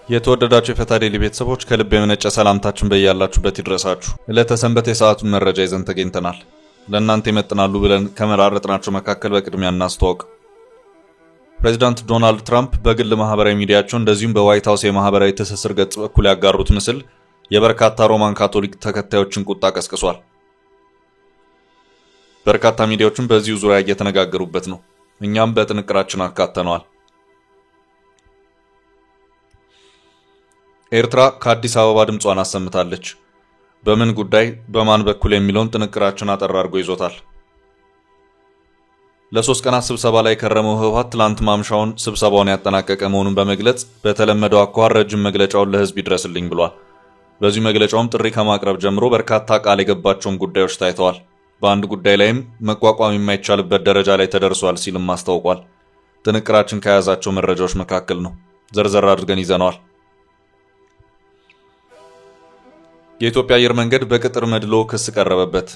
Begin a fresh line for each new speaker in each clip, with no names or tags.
የተወደዳችሁ የፈታዴሊ ቤተሰቦች ከልብ የመነጨ ሰላምታችን በእያላችሁበት ይድረሳችሁ። ለተሰንበት የሰዓቱን መረጃ ይዘን ተገኝተናል። ለእናንተ ይመጥናሉ ብለን ከመራረጥናቸው መካከል በቅድሚያ እናስተዋውቅ። ፕሬዝዳንት ዶናልድ ትራምፕ በግል ማህበራዊ ሚዲያቸው እንደዚሁም በዋይት ሃውስ የማህበራዊ ትስስር ገጽ በኩል ያጋሩት ምስል የበርካታ ሮማን ካቶሊክ ተከታዮችን ቁጣ ቀስቅሷል። በርካታ ሚዲያዎችም በዚሁ ዙሪያ እየተነጋገሩበት ነው። እኛም በጥንቅራችን አካተነዋል። ኤርትራ ከአዲስ አበባ ድምጿን አሰምታለች። በምን ጉዳይ በማን በኩል የሚለውን ጥንቅራችን አጠር አድርጎ ይዞታል። ለ3 ቀናት ስብሰባ ላይ ከረመው ህወሓት ትላንት ማምሻውን ስብሰባውን ያጠናቀቀ መሆኑን በመግለጽ በተለመደው አኳኋን ረጅም መግለጫውን ለህዝብ ይድረስልኝ ብሏል። በዚህ መግለጫውም ጥሪ ከማቅረብ ጀምሮ በርካታ ቃል የገባቸውን ጉዳዮች ታይተዋል። በአንድ ጉዳይ ላይም መቋቋም የማይቻልበት ደረጃ ላይ ተደርሷል ሲልም አስታውቋል። ጥንቅራችን ከያዛቸው መረጃዎች መካከል ነው። ዘርዘር አድርገን ይዘነዋል። የኢትዮጵያ አየር መንገድ በቅጥር መድሎ ክስ ቀረበበት።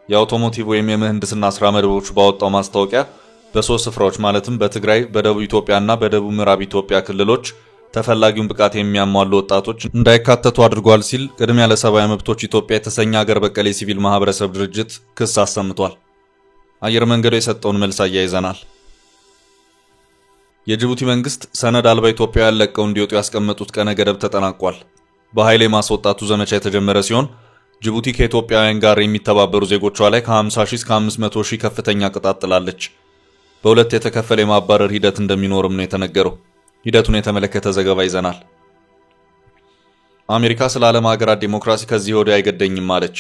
የአውቶሞቲቭ ወይም የምህንድስና ስራ መደቦች ባወጣው ማስታወቂያ በሶስት ስፍራዎች ማለትም በትግራይ፣ በደቡብ ኢትዮጵያና በደቡብ ምዕራብ ኢትዮጵያ ክልሎች ተፈላጊውን ብቃት የሚያሟሉ ወጣቶች እንዳይካተቱ አድርጓል ሲል ቅድሚያ ለሰብአዊ መብቶች ኢትዮጵያ የተሰኘ ሀገር በቀል የሲቪል ማህበረሰብ ድርጅት ክስ አሰምቷል። አየር መንገዱ የሰጠውን መልስ አያይዘናል። የጅቡቲ መንግስት ሰነድ አልባ ኢትዮጵያውያን ለቀው እንዲወጡ ያስቀመጡት ቀነ ገደብ ተጠናቋል። በኃይል የማስወጣቱ ዘመቻ የተጀመረ ሲሆን ጅቡቲ ከኢትዮጵያውያን ጋር የሚተባበሩ ዜጎቿ ላይ ከ50 ሺህ እስከ 500 ሺህ ከፍተኛ ቅጣት ጥላለች። በሁለት የተከፈለ የማባረር ሂደት እንደሚኖርም ነው የተነገረው። ሂደቱን የተመለከተ ዘገባ ይዘናል። አሜሪካ ስለ ዓለም ሀገራት ዲሞክራሲ ከዚህ ወዲያ አይገደኝም አለች።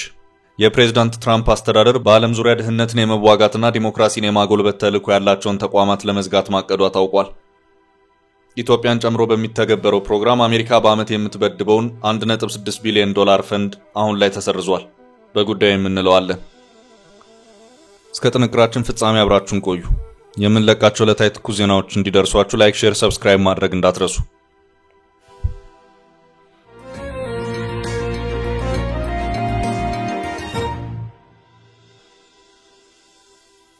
የፕሬዝዳንት ትራምፕ አስተዳደር በዓለም ዙሪያ ድህነትን የመዋጋትና ዲሞክራሲን የማጎልበት ተልዕኮ ያላቸውን ተቋማት ለመዝጋት ማቀዷ ታውቋል። ኢትዮጵያን ጨምሮ በሚተገበረው ፕሮግራም አሜሪካ በአመት የምትበድበውን 1.6 ቢሊዮን ዶላር ፈንድ አሁን ላይ ተሰርዟል። በጉዳዩ የምንለዋለን። እስከ ጥንቅራችን ፍጻሜ አብራችሁን ቆዩ። የምንለቃቸው ለታይ ትኩስ ዜናዎች እንዲደርሷችሁ ላይክ፣ ሼር፣ ሰብስክራይብ ማድረግ እንዳትረሱ።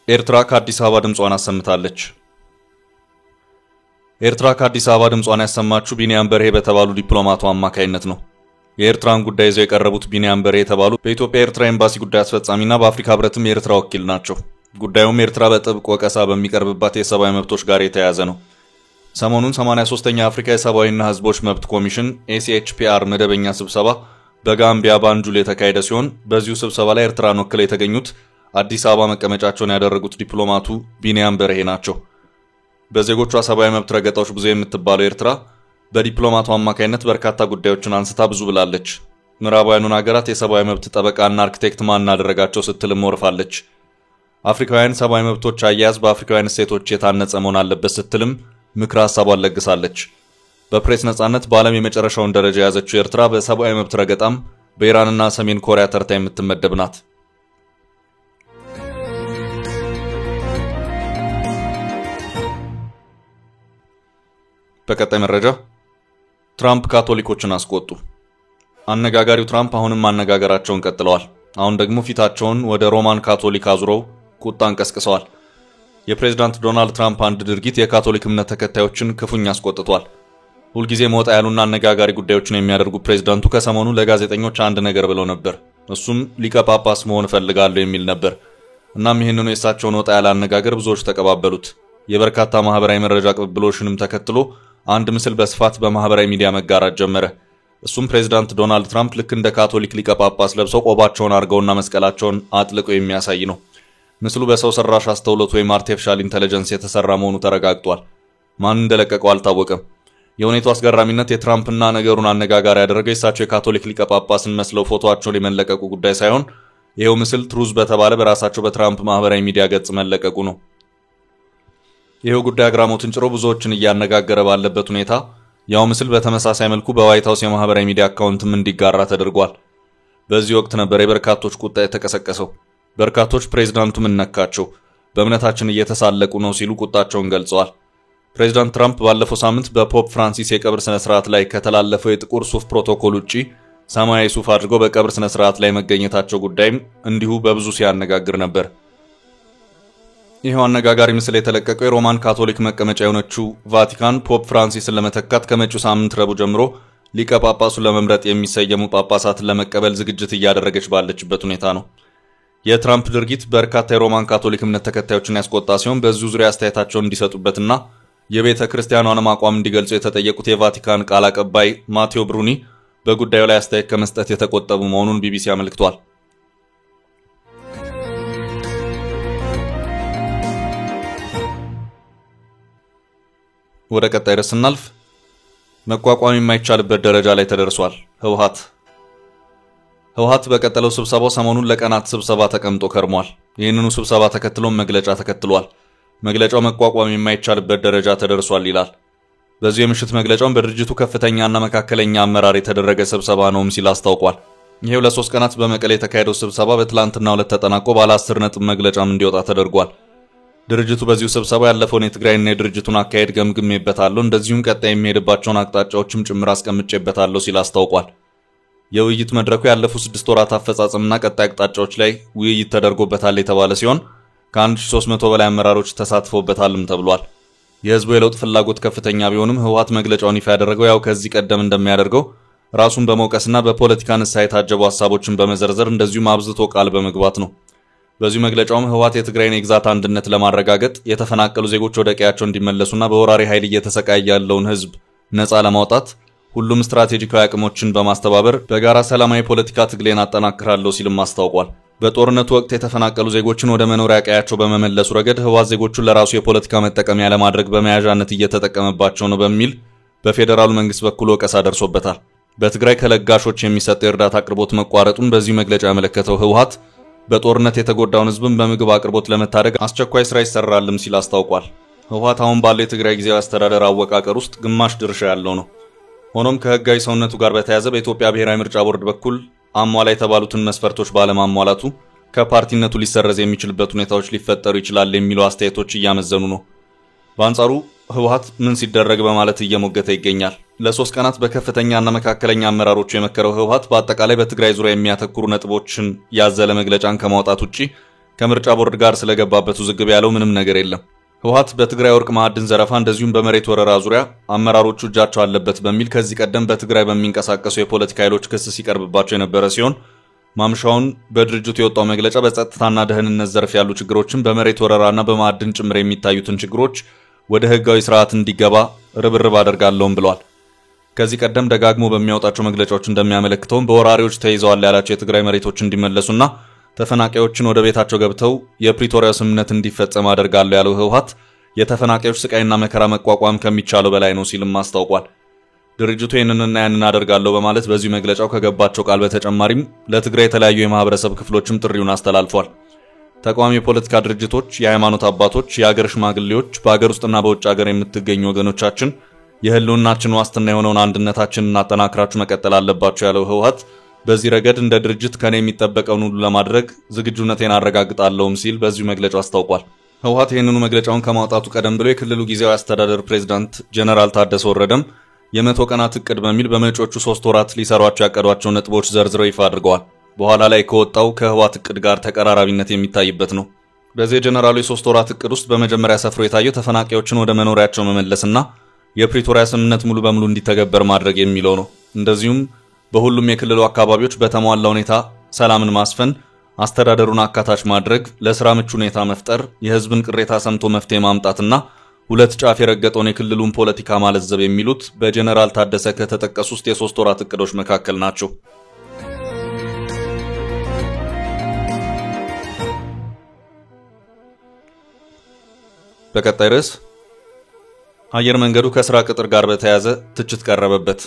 ኤርትራ ከአዲስ አበባ ድምጿን አሰምታለች። ኤርትራ ከአዲስ አበባ ድምጿን ያሰማችው ቢኒያም በርሄ በተባሉ ዲፕሎማቱ አማካይነት ነው። የኤርትራን ጉዳይ ይዘው የቀረቡት ቢኒያም በርሄ የተባሉ በኢትዮጵያ ኤርትራ ኤምባሲ ጉዳይ አስፈጻሚና በአፍሪካ ህብረትም የኤርትራ ወኪል ናቸው። ጉዳዩም ኤርትራ በጥብቅ ወቀሳ በሚቀርብባት የሰብአዊ መብቶች ጋር የተያያዘ ነው። ሰሞኑን 83ኛ የአፍሪካ የሰብአዊና ህዝቦች መብት ኮሚሽን ACHPR መደበኛ ስብሰባ በጋምቢያ ባንጁል የተካሄደ ሲሆን በዚሁ ስብሰባ ላይ ኤርትራን ወክለው የተገኙት አዲስ አበባ መቀመጫቸውን ያደረጉት ዲፕሎማቱ ቢኒያም በርሄ ናቸው። በዜጎቿ ሰብአዊ መብት ረገጣዎች ብዙ የምትባለው ኤርትራ በዲፕሎማቱ አማካይነት በርካታ ጉዳዮችን አንስታ ብዙ ብላለች። ምዕራባውያኑን ሀገራት የሰብአዊ መብት ጠበቃና አርኪቴክት ማን አደረጋቸው ስትልም ወርፋለች። አፍሪካውያን ሰብአዊ መብቶች አያያዝ በአፍሪካውያን እሴቶች የታነጸ መሆን አለበት ስትልም ምክረ ሐሳቧን ለግሳለች። በፕሬስ ነጻነት በዓለም የመጨረሻውን ደረጃ የያዘችው ኤርትራ በሰብአዊ መብት ረገጣም በኢራንና ሰሜን ኮሪያ ተርታ የምትመደብ ናት። በቀጣይ መረጃ ትራምፕ ካቶሊኮችን አስቆጡ። አነጋጋሪው ትራምፕ አሁንም ማነጋገራቸውን ቀጥለዋል። አሁን ደግሞ ፊታቸውን ወደ ሮማን ካቶሊክ አዙረው ቁጣን ቀስቅሰዋል። የፕሬዝዳንት ዶናልድ ትራምፕ አንድ ድርጊት የካቶሊክ እምነት ተከታዮችን ክፉኛ አስቆጥቷል። ሁልጊዜ መውጣ ያሉና አነጋጋሪ ጉዳዮችን የሚያደርጉ ፕሬዝዳንቱ ከሰሞኑ ለጋዜጠኞች አንድ ነገር ብለው ነበር። እሱም ሊቀ ጳጳስ መሆን እፈልጋለሁ የሚል ነበር። እናም ይህንኑ የእሳቸውን ወጣ ያለ አነጋገር ብዙዎች ተቀባበሉት። የበርካታ ማህበራዊ መረጃ ቅብብሎችንም ተከትሎ አንድ ምስል በስፋት በማህበራዊ ሚዲያ መጋራት ጀመረ። እሱም ፕሬዝዳንት ዶናልድ ትራምፕ ልክ እንደ ካቶሊክ ሊቀ ጳጳስ ለብሰው ቆባቸውን አርገውና መስቀላቸውን አጥልቀው የሚያሳይ ነው። ምስሉ በሰው ሰራሽ አስተውሎት ወይም አርቲፊሻል ኢንተለጀንስ የተሰራ መሆኑ ተረጋግጧል። ማን እንደለቀቀው አልታወቀም። የሁኔታው አስገራሚነት የትራምፕና ነገሩን አነጋጋሪ ያደረገው የእሳቸው የካቶሊክ ሊቀ ጳጳስን መስለው ፎቶአቸውን የመለቀቁ ጉዳይ ሳይሆን ይሄው ምስል ትሩዝ በተባለ በራሳቸው በትራምፕ ማህበራዊ ሚዲያ ገጽ መለቀቁ ነው። ይሄው ጉዳይ አግራሞትን ጭሮ ብዙዎችን እያነጋገረ ባለበት ሁኔታ ያው ምስል በተመሳሳይ መልኩ በዋይት ሃውስ የማህበራዊ ሚዲያ አካውንትም እንዲጋራ ተደርጓል። በዚህ ወቅት ነበር የበርካቶች ቁጣ የተቀሰቀሰው። በርካቶች ፕሬዝዳንቱ ምን ነካቸው፣ በእምነታችን እየተሳለቁ ነው ሲሉ ቁጣቸውን ገልጸዋል። ፕሬዝዳንት ትራምፕ ባለፈው ሳምንት በፖፕ ፍራንሲስ የቀብር ስነ ስርዓት ላይ ከተላለፈው የጥቁር ሱፍ ፕሮቶኮል ውጪ ሰማያዊ ሱፍ አድርገው በቀብር ስነ ስርዓት ላይ መገኘታቸው ጉዳይም እንዲሁ በብዙ ሲያነጋግር ነበር። ይሄው አነጋጋሪ ምስል የተለቀቀው የሮማን ካቶሊክ መቀመጫ የሆነችው ቫቲካን ፖፕ ፍራንሲስን ለመተካት ከመጪው ሳምንት ረቡዕ ጀምሮ ሊቀ ጳጳሱን ለመምረጥ የሚሰየሙ ጳጳሳትን ለመቀበል ዝግጅት እያደረገች ባለችበት ሁኔታ ነው። የትራምፕ ድርጊት በርካታ የሮማን ካቶሊክ እምነት ተከታዮችን ያስቆጣ ሲሆን በዚሁ ዙሪያ አስተያየታቸውን እንዲሰጡበትና የቤተ ክርስቲያኗን አቋም እንዲገልጹ የተጠየቁት የቫቲካን ቃል አቀባይ ማቴዎ ብሩኒ በጉዳዩ ላይ አስተያየት ከመስጠት የተቆጠቡ መሆኑን ቢቢሲ አመልክቷል። ወደ ቀጣይ ርዕስ ስናልፍ መቋቋም የማይቻልበት ደረጃ ላይ ተደርሷል። ህወሓት በቀጠለው ስብሰባው ሰሞኑን ለቀናት ስብሰባ ተቀምጦ ከርሟል። ይህንኑ ስብሰባ ተከትሎም መግለጫ ተከትሏል። መግለጫው መቋቋም የማይቻልበት ደረጃ ተደርሷል ይላል። በዚህ የምሽት መግለጫውን በድርጅቱ ከፍተኛና መካከለኛ አመራር የተደረገ ስብሰባ ነውም ሲል አስታውቋል። ይሄው ለ3 ቀናት በመቀሌ የተካሄደው ስብሰባ በትላንትናው ዕለት ተጠናቆ ባለ 10 ነጥብ መግለጫም እንዲወጣ ተደርጓል። ድርጅቱ በዚሁ ስብሰባ ያለፈውን የትግራይና የድርጅቱን አካሄድ ገምግሜበታለሁ፣ እንደዚሁም ቀጣይ የሚሄድባቸውን አቅጣጫዎችም ጭምር አስቀምጬበታለሁ ሲል አስታውቋል። የውይይት መድረኩ ያለፉት 6 ወራት አፈጻጸምና ቀጣይ አቅጣጫዎች ላይ ውይይት ተደርጎበታል የተባለ ሲሆን ከ1300 በላይ አመራሮች ተሳትፎበታልም ተብሏል። የህዝቡ የለውጥ ፍላጎት ከፍተኛ ቢሆንም ህወሓት መግለጫውን ይፋ ያደረገው ያው ከዚህ ቀደም እንደሚያደርገው ራሱን በመውቀስና በፖለቲካ ንስሐ የታጀቡ ሐሳቦችን በመዘርዘር እንደዚሁም አብዝቶ ቃል በመግባት ነው። በዚህ መግለጫውም ህወሓት የትግራይን የግዛት አንድነት ለማረጋገጥ የተፈናቀሉ ዜጎች ወደ ቀያቸው እንዲመለሱና በወራሪ ኃይል እየተሰቃየ ያለውን ህዝብ ነፃ ለማውጣት ሁሉም ስትራቴጂካዊ አቅሞችን በማስተባበር በጋራ ሰላማዊ ፖለቲካ ትግሌን አጠናክራለሁ ሲልም አስታውቋል። በጦርነቱ ወቅት የተፈናቀሉ ዜጎችን ወደ መኖሪያ ቀያቸው በመመለሱ ረገድ ህወሓት ዜጎቹን ለራሱ የፖለቲካ መጠቀሚያ ለማድረግ በመያዣነት እየተጠቀመባቸው ነው በሚል በፌዴራሉ መንግስት በኩል ወቀሳ ደርሶበታል። በትግራይ ከለጋሾች የሚሰጠው የእርዳታ አቅርቦት መቋረጡን በዚህ መግለጫ ያመለከተው ህወሓት በጦርነት የተጎዳውን ህዝብን በምግብ አቅርቦት ለመታደግ አስቸኳይ ስራ ይሰራልም ሲል አስታውቋል። ህወሓት አሁን ባለው የትግራይ ጊዜያዊ አስተዳደር አወቃቀር ውስጥ ግማሽ ድርሻ ያለው ነው። ሆኖም ከህጋዊ ሰውነቱ ጋር በተያያዘ በኢትዮጵያ ብሔራዊ ምርጫ ቦርድ በኩል አሟላ የተባሉትን መስፈርቶች ባለማሟላቱ ከፓርቲነቱ ሊሰረዝ የሚችልበት ሁኔታዎች ሊፈጠሩ ይችላል የሚሉ አስተያየቶች እያመዘኑ ነው። በአንጻሩ ህወሓት ምን ሲደረግ በማለት እየሞገተ ይገኛል። ለ3 ቀናት በከፍተኛና መካከለኛ አመራሮቹ የመከረው ህወሓት በአጠቃላይ በትግራይ ዙሪያ የሚያተኩሩ ነጥቦችን ያዘለ መግለጫን ከማውጣት ውጪ ከምርጫ ቦርድ ጋር ስለገባበት ውዝግብ ያለው ምንም ነገር የለም። ህወሓት በትግራይ ወርቅ ማዕድን ዘረፋ እንደዚሁም በመሬት ወረራ ዙሪያ አመራሮቹ እጃቸው አለበት በሚል ከዚህ ቀደም በትግራይ በሚንቀሳቀሱ የፖለቲካ ኃይሎች ክስ ሲቀርብባቸው የነበረ ሲሆን ማምሻውን በድርጅቱ የወጣው መግለጫ በጸጥታና ደህንነት ዘርፍ ያሉ ችግሮችን በመሬት ወረራና በማዕድን ጭምር የሚታዩትን ችግሮች ወደ ህጋዊ ስርዓት እንዲገባ ርብርብ አደርጋለሁም ብሏል። ከዚህ ቀደም ደጋግሞ በሚያወጣቸው መግለጫዎች እንደሚያመለክተውም በወራሪዎች ተይዘዋል ያላቸው የትግራይ መሬቶች እንዲመለሱና ተፈናቃዮችን ወደ ቤታቸው ገብተው የፕሪቶሪያ ስምምነት እንዲፈጸም አደርጋለሁ ያለው ህወሓት የተፈናቃዮች ስቃይና መከራ መቋቋም ከሚቻለው በላይ ነው ሲልም አስታውቋል። ድርጅቱ ይህንንና ያንን አደርጋለሁ በማለት በዚህ መግለጫው ከገባቸው ቃል በተጨማሪም ለትግራይ የተለያዩ የማህበረሰብ ክፍሎችም ጥሪውን አስተላልፏል። ተቋሚ የፖለቲካ ድርጅቶች፣ የሃይማኖት አባቶች፣ የሀገር ሽማግሌዎች፣ በሀገር ውስጥና በውጭ ሀገር የምትገኙ ወገኖቻችን የህልውናችን ዋስትና የሆነውን አንድነታችንን አጠናክራችሁ መቀጠል አለባችሁ ያለው ህወሓት በዚህ ረገድ እንደ ድርጅት ከኔ የሚጠበቀውን ሁሉ ለማድረግ ዝግጁነቴን አረጋግጣለሁም ሲል በዚሁ መግለጫው አስታውቋል። ህወሓት ይህንኑ መግለጫውን ከማውጣቱ ቀደም ብሎ የክልሉ ጊዜያዊ አስተዳደር ፕሬዝዳንት ጀነራል ታደሰ ወረደም የ100 ቀናት እቅድ በሚል በመጪዎቹ 3 ወራት ሊሰሯቸው ያቀዷቸው ነጥቦች ዘርዝረው ይፋ አድርገዋል። በኋላ ላይ ከወጣው ከህወሓት እቅድ ጋር ተቀራራቢነት የሚታይበት ነው። በዚህ ጀነራሉ የ3 ወራት እቅድ ውስጥ በመጀመሪያ ሰፍሮ የታየው ተፈናቃዮችን ወደ መኖሪያቸው መመለስና የፕሪቶሪያ ስምምነት ሙሉ በሙሉ እንዲተገበር ማድረግ የሚለው ነው። እንደዚሁም በሁሉም የክልሉ አካባቢዎች በተሟላ ሁኔታ ሰላምን ማስፈን፣ አስተዳደሩን አካታች ማድረግ፣ ለስራ ምቹ ሁኔታ መፍጠር፣ የህዝብን ቅሬታ ሰምቶ መፍትሄ ማምጣትና ሁለት ጫፍ የረገጠውን የክልሉን ፖለቲካ ማለዘብ የሚሉት በጀነራል ታደሰ ከተጠቀሱት የ3 ወራት እቅዶች መካከል ናቸው። በቀጣይ ርዕስ አየር መንገዱ ከስራ ቅጥር ጋር በተያያዘ ትችት ቀረበበት።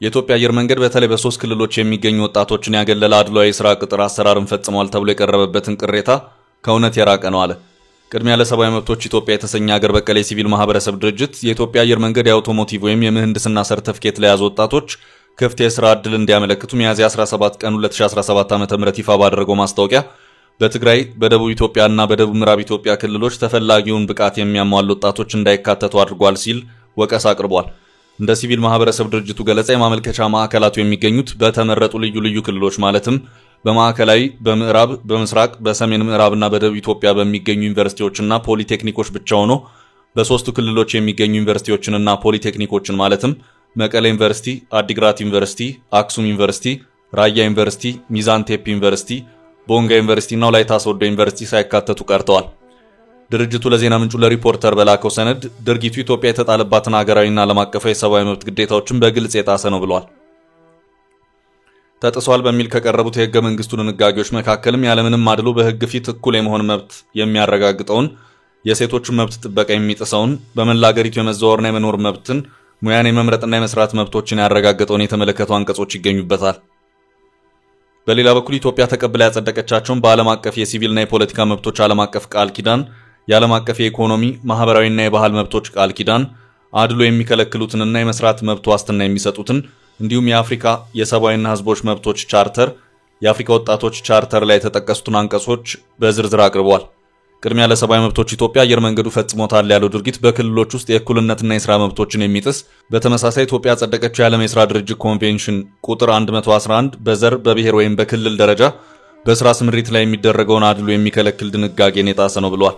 የኢትዮጵያ አየር መንገድ በተለይ በ3 ክልሎች የሚገኙ ወጣቶችን ያገለለ አድሏዊ የስራ ቅጥር አሰራርን ፈጽሟል ተብሎ የቀረበበትን ቅሬታ ከእውነት የራቀ ነው አለ። ቅድሚያ ለሰብአዊ መብቶች ኢትዮጵያ የተሰኘ ሀገር በቀል የሲቪል ማህበረሰብ ድርጅት የኢትዮጵያ አየር መንገድ የአውቶሞቲቭ ወይም የምህንድስና ሰርተፊኬት ለያዙ ወጣቶች ክፍት የስራ ዕድል እንዲያመለክቱ ሚያዝያ 17 ቀን 2017 ዓ.ም ይፋ ባደረገው ማስታወቂያ በትግራይ፣ በደቡብ ኢትዮጵያና በደቡብ ምዕራብ ኢትዮጵያ ክልሎች ተፈላጊውን ብቃት የሚያሟሉ ወጣቶች እንዳይካተቱ አድርጓል ሲል ወቀሳ አቅርቧል። እንደ ሲቪል ማህበረሰብ ድርጅቱ ገለጻ የማመልከቻ ማዕከላቱ የሚገኙት በተመረጡ ልዩ ክልሎች ማለትም በማዕከላዊ፣ በምዕራብ፣ በምስራቅ፣ በሰሜን ምዕራብና በደቡብ ኢትዮጵያ በሚገኙ ዩኒቨርሲቲዎችና ፖሊቴክኒኮች ብቻ ሆኖ በሶስቱ ክልሎች የሚገኙ ዩኒቨርሲቲዎችንና ፖሊቴክኒኮችን ማለትም መቀሌ ዩኒቨርሲቲ፣ አዲግራት ዩኒቨርሲቲ፣ አክሱም ዩኒቨርሲቲ፣ ራያ ዩኒቨርሲቲ፣ ሚዛን ቴፒ ዩኒቨርሲቲ፣ ቦንጋ ዩኒቨርሲቲና ወላይታ ሶዶ ዩኒቨርሲቲ ሳይካተቱ ቀርተዋል። ድርጅቱ ለዜና ምንጩ ለሪፖርተር በላከው ሰነድ ድርጊቱ ኢትዮጵያ የተጣለባትን ሀገራዊና ዓለም አቀፋዊ የሰብአዊ መብት ግዴታዎችን በግልጽ የጣሰ ነው ብሏል። ተጥሷል በሚል ከቀረቡት የህገ መንግስቱ ድንጋጌዎች መካከልም ያለምንም አድሎ በህግ ፊት እኩል የመሆን መብት የሚያረጋግጠውን፣ የሴቶችን መብት ጥበቃ የሚጥሰውን፣ በመላ አገሪቱ የመዘዋወርና የመኖር መብትን፣ ሙያን የመምረጥና የመስራት መብቶችን ያረጋገጠውን የተመለከቱ አንቀጾች ይገኙበታል። በሌላ በኩል ኢትዮጵያ ተቀብላ ያጸደቀቻቸውን በዓለም አቀፍ የሲቪልና የፖለቲካ መብቶች ዓለም አቀፍ ቃል ኪዳን፣ የዓለም አቀፍ የኢኮኖሚ ማህበራዊና የባህል መብቶች ቃል ኪዳን፣ አድሎ የሚከለክሉትንና የመስራት መብት ዋስትና የሚሰጡትን እንዲሁም የአፍሪካ የሰብአዊና ህዝቦች መብቶች ቻርተር፣ የአፍሪካ ወጣቶች ቻርተር ላይ የተጠቀሱትን አንቀጾች በዝርዝር አቅርቧል። ቅድሚያ ለሰብአዊ መብቶች ኢትዮጵያ አየር መንገዱ ፈጽሞታል ያለው ድርጊት በክልሎች ውስጥ የእኩልነትና የሥራ መብቶችን የሚጥስ፣ በተመሳሳይ ኢትዮጵያ ያጸደቀችው የዓለም የሥራ ድርጅት ኮንቬንሽን ቁጥር 111 በዘር በብሔር ወይም በክልል ደረጃ በሥራ ስምሪት ላይ የሚደረገውን አድሎ የሚከለክል ድንጋጌን የጣሰ ነው ብሏል።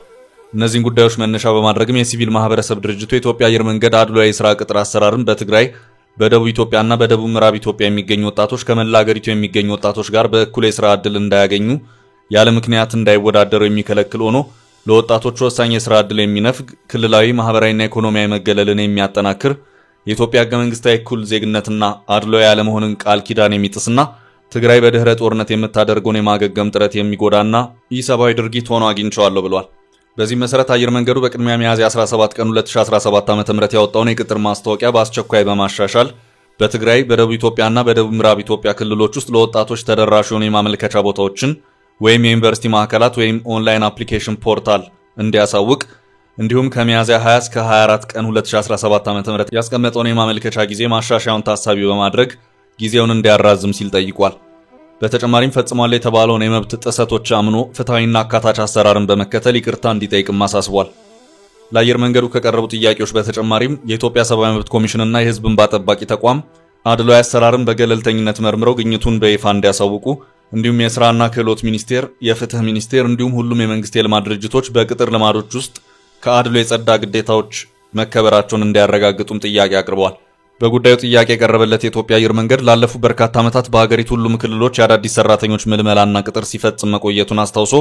እነዚህን ጉዳዮች መነሻ በማድረግም የሲቪል ማህበረሰብ ድርጅቱ የኢትዮጵያ አየር መንገድ አድሏዊ የሥራ ቅጥር አሰራርን በትግራይ፣ በደቡብ ኢትዮጵያና በደቡብ ምዕራብ ኢትዮጵያ የሚገኙ ወጣቶች ከመላ አገሪቱ የሚገኙ ወጣቶች ጋር በእኩል የሥራ ዕድል እንዳያገኙ ያለ ምክንያት እንዳይወዳደሩ የሚከለክል ሆኖ ለወጣቶች ወሳኝ የሥራ ዕድል የሚነፍግ፣ ክልላዊ ማህበራዊና ኢኮኖሚያዊ መገለልን የሚያጠናክር፣ የኢትዮጵያ ህገ መንግስታዊ እኩል ዜግነትና አድሏዊ ያለመሆንን ቃል ኪዳን የሚጥስና ትግራይ በድህረ ጦርነት የምታደርገውን የማገገም ጥረት የሚጎዳና ኢሰብአዊ ድርጊት ሆኖ አግኝቼዋለሁ ብሏል። በዚህ መሰረት አየር መንገዱ በቅድሚያ ሚያዝያ 17 ቀን 2017 ዓ.ም ያወጣውን የቅጥር ማስታወቂያ በአስቸኳይ በማሻሻል በትግራይ፣ በደቡብ ኢትዮጵያና በደቡብ ምዕራብ ኢትዮጵያ ክልሎች ውስጥ ለወጣቶች ተደራሽ የሆኑ የማመልከቻ ቦታዎችን ወይም የዩኒቨርሲቲ ማዕከላት ወይም ኦንላይን አፕሊኬሽን ፖርታል እንዲያሳውቅ እንዲሁም ከሚያዝያ 20 እስከ 24 ቀን 2017 ዓ.ም ያስቀመጠውን የማመልከቻ ጊዜ ማሻሻያውን ታሳቢ በማድረግ ጊዜውን እንዲያራዝም ሲል ጠይቋል። በተጨማሪም ፈጽሟል የተባለውን የመብት ጥሰቶች አምኖ ፍትሐዊና አካታች አሰራርን በመከተል ይቅርታ እንዲጠይቅም አሳስቧል። ለአየር መንገዱ ከቀረቡ ጥያቄዎች በተጨማሪም የኢትዮጵያ ሰብአዊ መብት ኮሚሽንና የህዝብ እንባ ጠባቂ ተቋም አድሏዊ አሰራርን በገለልተኝነት መርምረው ግኝቱን በይፋ እንዲያሳውቁ እንዲሁም የሥራና ክህሎት ሚኒስቴር፣ የፍትህ ሚኒስቴር እንዲሁም ሁሉም የመንግስት የልማት ድርጅቶች በቅጥር ልማዶች ውስጥ ከአድሎ የጸዳ ግዴታዎች መከበራቸውን እንዲያረጋግጡም ጥያቄ አቅርበዋል። በጉዳዩ ጥያቄ የቀረበለት የኢትዮጵያ አየር መንገድ ላለፉት በርካታ ዓመታት በሀገሪቱ ሁሉም ክልሎች የአዳዲስ ሰራተኞች ምልመላና ቅጥር ሲፈጽም መቆየቱን አስታውሶ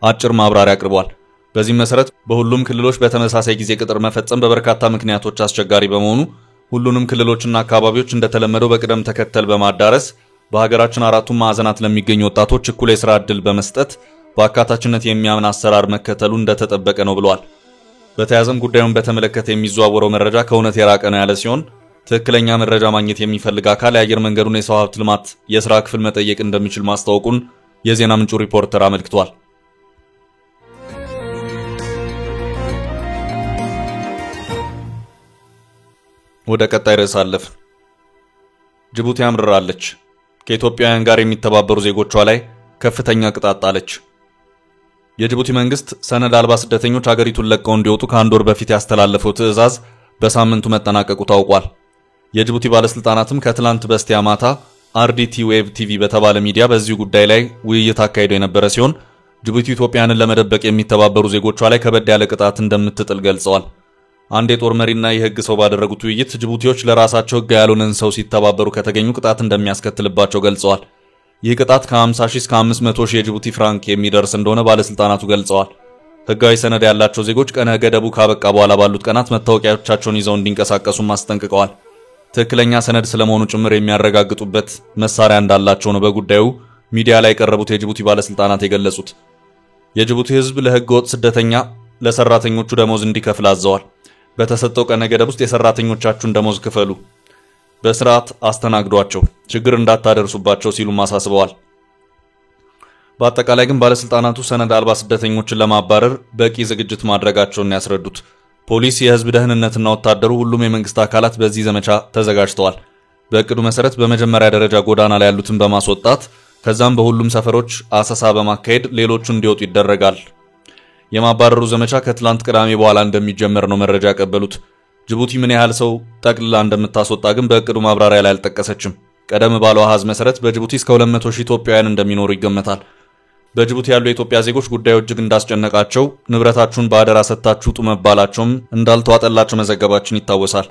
አጭር ማብራሪያ አቅርቧል። በዚህም መሰረት በሁሉም ክልሎች በተመሳሳይ ጊዜ ቅጥር መፈጸም በበርካታ ምክንያቶች አስቸጋሪ በመሆኑ ሁሉንም ክልሎችና አካባቢዎች እንደተለመደው በቅደም ተከተል በማዳረስ በሀገራችን አራቱም ማዕዘናት ለሚገኙ ወጣቶች እኩል የሥራ ዕድል በመስጠት በአካታችነት የሚያምን አሰራር መከተሉ እንደተጠበቀ ነው ብሏል። በተያያዘም ጉዳዩን በተመለከተ የሚዘዋወረው መረጃ ከእውነት የራቀ ነው ያለ ሲሆን ትክክለኛ መረጃ ማግኘት የሚፈልግ አካል የአየር መንገዱን የሰው ሀብት ልማት የሥራ ክፍል መጠየቅ እንደሚችል ማስታወቁን የዜና ምንጩ ሪፖርተር አመልክቷል። ወደ ቀጣይ ርዕስ አለፍን። ጅቡቲ አምርራለች። ከኢትዮጵያውያን ጋር የሚተባበሩ ዜጎቿ ላይ ከፍተኛ ቅጣት ጣለች። የጅቡቲ መንግስት ሰነድ አልባ ስደተኞች ሀገሪቱን ለቀው እንዲወጡ ከአንድ ወር በፊት ያስተላለፈው ትዕዛዝ በሳምንቱ መጠናቀቁ ታውቋል። የጅቡቲ ባለስልጣናትም ከትላንት በስቲያ ማታ አርዲቲ ዌብ ቲቪ በተባለ ሚዲያ በዚሁ ጉዳይ ላይ ውይይት አካሂደው የነበረ ሲሆን ጅቡቲ ኢትዮጵያንን ለመደበቅ የሚተባበሩ ዜጎቿ ላይ ከበድ ያለ ቅጣት እንደምትጥል ገልጸዋል። አንድ የጦር መሪና የህግ ሰው ባደረጉት ውይይት ጅቡቲዎች ለራሳቸው ህግ ያልሆነን ሰው ሲተባበሩ ከተገኙ ቅጣት እንደሚያስከትልባቸው ገልጸዋል። ይህ ቅጣት ከ50 ሺህ እስከ 500 ሺህ የጅቡቲ ፍራንክ የሚደርስ እንደሆነ ባለስልጣናቱ ገልጸዋል። ህጋዊ ሰነድ ያላቸው ዜጎች ቀነ ገደቡ ካበቃ በኋላ ባሉት ቀናት መታወቂያዎቻቸውን ይዘው እንዲንቀሳቀሱም አስጠንቅቀዋል። ትክክለኛ ሰነድ ስለመሆኑ ጭምር የሚያረጋግጡበት መሳሪያ እንዳላቸው ነው በጉዳዩ ሚዲያ ላይ የቀረቡት የጅቡቲ ባለስልጣናት የገለጹት። የጅቡቲ ህዝብ ለህገ ወጥ ስደተኛ ለሰራተኞቹ ደሞዝ እንዲከፍል አዘዋል። በተሰጠው ቀነ ገደብ ውስጥ የሰራተኞቻችሁን ደሞዝ ክፈሉ፣ በስርዓት አስተናግዷቸው፣ ችግር እንዳታደርሱባቸው ሲሉም አሳስበዋል። በአጠቃላይ ግን ባለስልጣናቱ ሰነድ አልባ ስደተኞችን ለማባረር በቂ ዝግጅት ማድረጋቸውን ያስረዱት። ፖሊስ፣ የህዝብ ደህንነትና ወታደሩ ሁሉም የመንግስት አካላት በዚህ ዘመቻ ተዘጋጅተዋል። በእቅዱ መሰረት በመጀመሪያ ደረጃ ጎዳና ላይ ያሉትን በማስወጣት ከዛም በሁሉም ሰፈሮች አሰሳ በማካሄድ ሌሎቹ እንዲወጡ ይደረጋል። የማባረሩ ዘመቻ ከትላንት ቅዳሜ በኋላ እንደሚጀመር ነው መረጃ ያቀበሉት። ጅቡቲ ምን ያህል ሰው ጠቅልላ እንደምታስወጣ ግን በእቅዱ ማብራሪያ ላይ አልጠቀሰችም። ቀደም ባለው አሃዝ መሰረት በጅቡቲ እስከ 200,000 ኢትዮጵያውያን እንደሚኖሩ ይገመታል። በጅቡቲ ያሉ የኢትዮጵያ ዜጎች ጉዳዩ እጅግ እንዳስጨነቃቸው ንብረታችሁን በአደራ ሰጥታችሁ ውጡ መባላቸውም እንዳልተዋጠላቸው መዘገባችን ይታወሳል።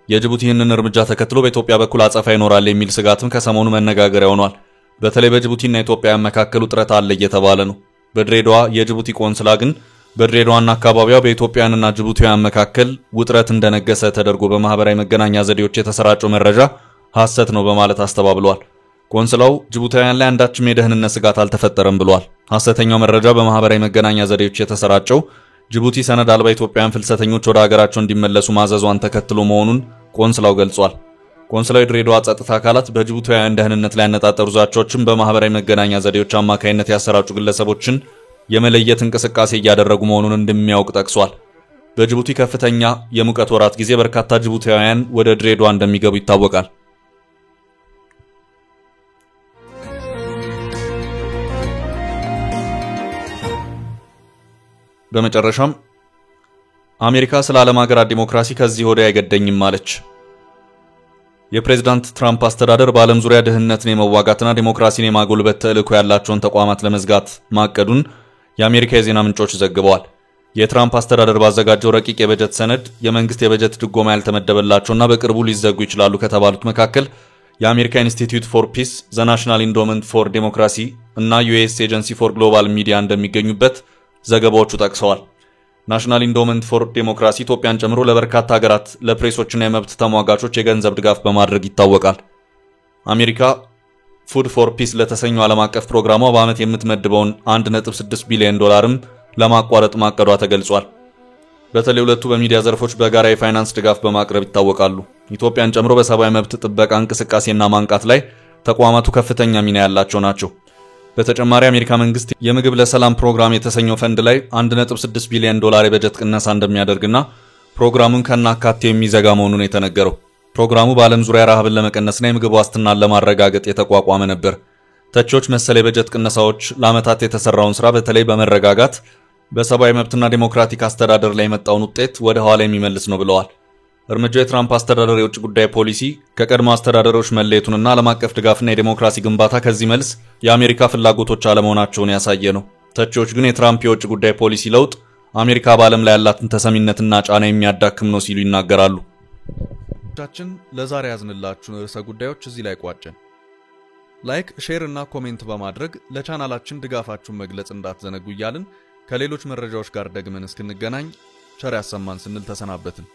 የጅቡቲ ይህንን እርምጃ ተከትሎ በኢትዮጵያ በኩል አጸፋ ይኖራል የሚል ስጋትም ከሰሞኑ መነጋገሪያ ሆኗል። በተለይ በጅቡቲና ኢትዮጵያ መካከል ውጥረት አለ እየተባለ ነው። በድሬዳዋ የጅቡቲ ቆንስላ ግን በድሬዳዋና አካባቢዋ በኢትዮጵያውያንና ጅቡቲውያን መካከል ውጥረት እንደነገሰ ተደርጎ በማህበራዊ መገናኛ ዘዴዎች የተሰራጨው መረጃ ሐሰት ነው በማለት አስተባብሏል። ቆንስላው ጅቡቲውያን ላይ አንዳችም የደህንነት ስጋት አልተፈጠረም ብሏል። ሐሰተኛው መረጃ በማህበራዊ መገናኛ ዘዴዎች የተሰራጨው ጅቡቲ ሰነድ አልባ ኢትዮጵያውያን ፍልሰተኞች ወደ ሀገራቸው እንዲመለሱ ማዘዟን ተከትሎ መሆኑን ቆንስላው ገልጿል። ቆንስላው የድሬዳዋ ጸጥታ አካላት በጅቡቲውያን ደህንነት ላይ ያነጣጠሩ ዛቻዎችን በማህበራዊ መገናኛ ዘዴዎች አማካይነት ያሰራጩ ግለሰቦችን የመለየት እንቅስቃሴ እያደረጉ መሆኑን እንደሚያውቅ ጠቅሷል። በጅቡቲ ከፍተኛ የሙቀት ወራት ጊዜ በርካታ ጅቡቲውያን ወደ ድሬዳዋ እንደሚገቡ ይታወቃል። በመጨረሻም አሜሪካ ስለ ዓለም ሀገራት ዲሞክራሲ ከዚህ ወዲያ አይገደኝም አለች። የፕሬዝዳንት ትራምፕ አስተዳደር በዓለም ዙሪያ ድህነትን የመዋጋትና ዲሞክራሲን የማጎልበት ተልዕኮ ያላቸውን ተቋማት ለመዝጋት ማቀዱን የአሜሪካ የዜና ምንጮች ዘግበዋል። የትራምፕ አስተዳደር ባዘጋጀው ረቂቅ የበጀት ሰነድ የመንግስት የበጀት ድጎማ ያልተመደበላቸውና በቅርቡ ሊዘጉ ይችላሉ ከተባሉት መካከል የአሜሪካ ኢንስቲትዩት ፎር ፒስ፣ ዘ ናሽናል ኢንዶመንት ፎር ዲሞክራሲ እና ዩኤስ ኤጀንሲ ፎር ግሎባል ሚዲያ እንደሚገኙበት ዘገባዎቹ ጠቅሰዋል። ናሽናል ኢንዶመንት ፎር ዲሞክራሲ ኢትዮጵያን ጨምሮ ለበርካታ ሀገራት ለፕሬሶችና የመብት ተሟጋቾች የገንዘብ ድጋፍ በማድረግ ይታወቃል። አሜሪካ ፉድ ፎር ፒስ ለተሰኘው ዓለም አቀፍ ፕሮግራሟ በዓመት የምትመድበውን 1.6 ቢሊዮን ዶላርም ለማቋረጥ ማቀዷ ተገልጿል። በተለይ ሁለቱ በሚዲያ ዘርፎች በጋራ የፋይናንስ ድጋፍ በማቅረብ ይታወቃሉ። ኢትዮጵያን ጨምሮ በሰብአዊ መብት ጥበቃ እንቅስቃሴና ማንቃት ላይ ተቋማቱ ከፍተኛ ሚና ያላቸው ናቸው። በተጨማሪ አሜሪካ መንግስት የምግብ ለሰላም ፕሮግራም የተሰኘው ፈንድ ላይ 1.6 ቢሊዮን ዶላር የበጀት ቅነሳ እንደሚያደርግና ፕሮግራሙን ከናካቴው የሚዘጋ መሆኑን የተነገረው። ፕሮግራሙ በዓለም ዙሪያ ረሃብን ለመቀነስና የምግብ ዋስትናን ለማረጋገጥ የተቋቋመ ነበር። ተቺዎች መሰል የበጀት ቅነሳዎች ለዓመታት የተሰራውን ስራ በተለይ በመረጋጋት በሰብአዊ መብትና ዲሞክራቲክ አስተዳደር ላይ የመጣውን ውጤት ወደ ኋላ የሚመልስ ነው ብለዋል። እርምጃው የትራምፕ አስተዳደር የውጭ ጉዳይ ፖሊሲ ከቀድሞ አስተዳደሮች መለየቱንና ዓለም አቀፍ ድጋፍና የዲሞክራሲ ግንባታ ከዚህ መልስ የአሜሪካ ፍላጎቶች አለመሆናቸውን ያሳየ ነው። ተቺዎች ግን የትራምፕ የውጭ ጉዳይ ፖሊሲ ለውጥ አሜሪካ በዓለም ላይ ያላትን ተሰሚነትና ጫና የሚያዳክም ነው ሲሉ ይናገራሉ። ለዛሬ ያዝንላችሁን ርዕሰ ጉዳዮች እዚህ ላይ ቋጨን። ላይክ፣ ሼር እና ኮሜንት በማድረግ ለቻናላችን ድጋፋችሁን መግለጽ እንዳትዘነጉ እያልን ከሌሎች መረጃዎች ጋር ደግመን እስክንገናኝ ቸር ያሰማን ስንል ተሰናበትን።